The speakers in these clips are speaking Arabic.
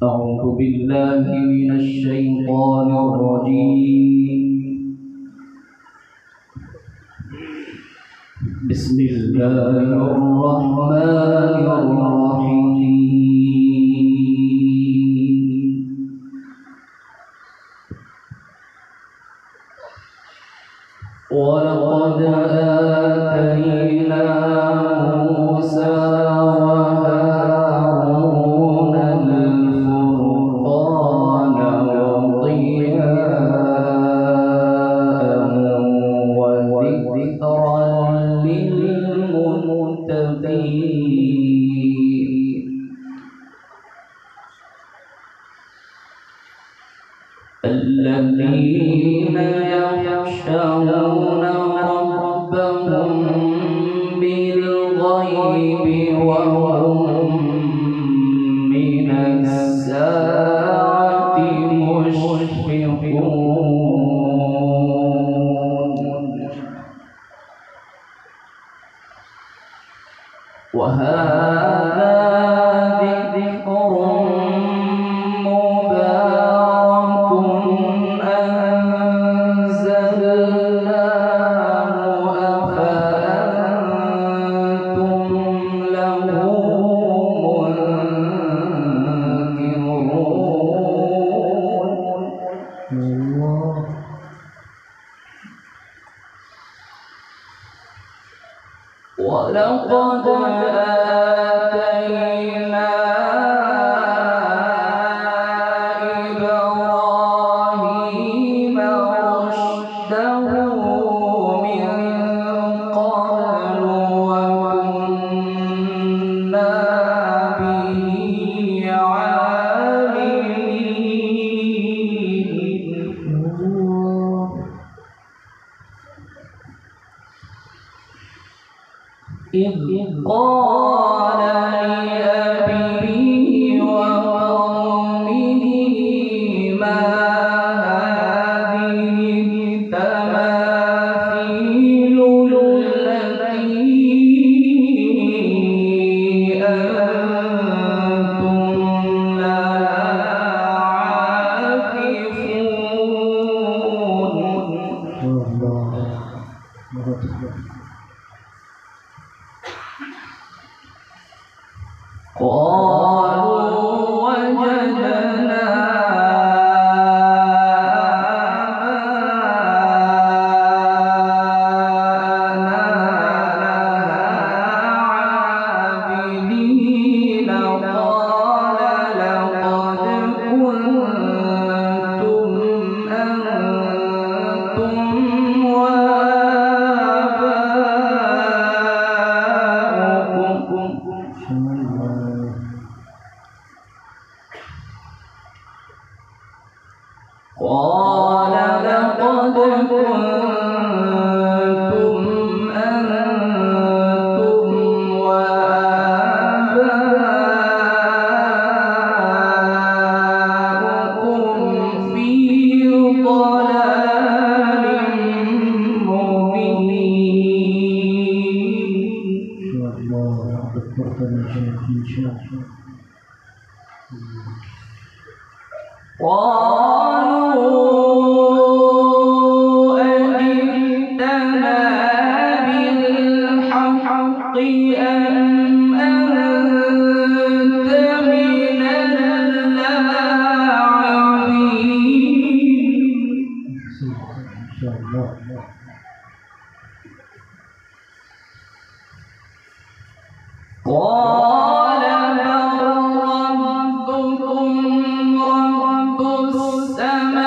أعوذ بالله من الشيطان الرجيم. بسم الله الرحمن الرحيم. ولقد آتينا موسى وهارون الفرقان وضياء وذكرا للمتقين الذين يخشون ربهم بالغيب وهم من الساعة مشفقون. وهذا ذكر مبارك أنزلناه أفأنتم له منكرون. ولقد آتينا إبراهيم رشده من قبل وكنا به عالمين. إذ قال لأبيه وقومه ما هذه التماثيل التي أنتم لها عاكفون. قالوا وجدنا عابدين. قال لقد كنتم أنتم وآباؤكم قال لقد كنتم أنتم وآباؤكم في ضلال مبين. قالوا أجئتنا بالحق أم أنت من اللاعبين. قال بل ربكم رب السماوات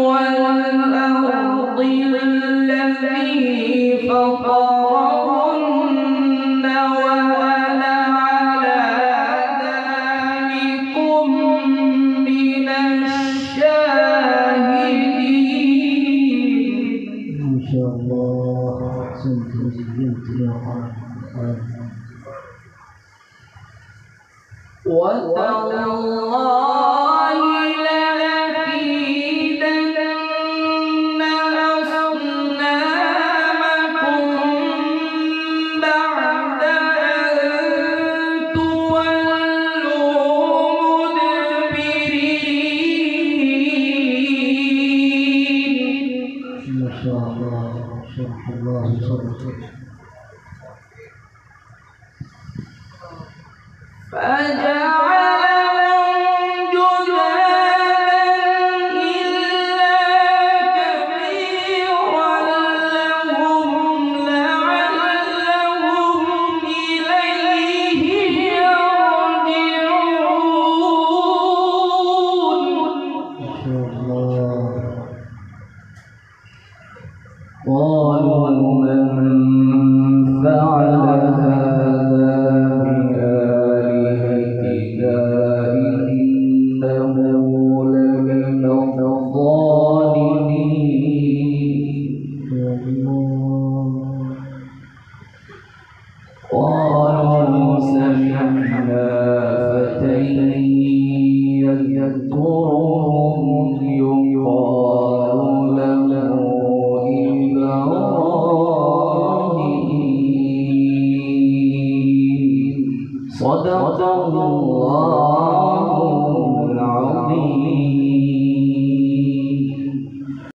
والأرض الذي فطرهن وأنا على ذلكم من الشاهدين. ما شاء الله. أحسنت وزينت يا رب. وتالله لأكيدن أصنامكم بعد أن تولوا صدق الله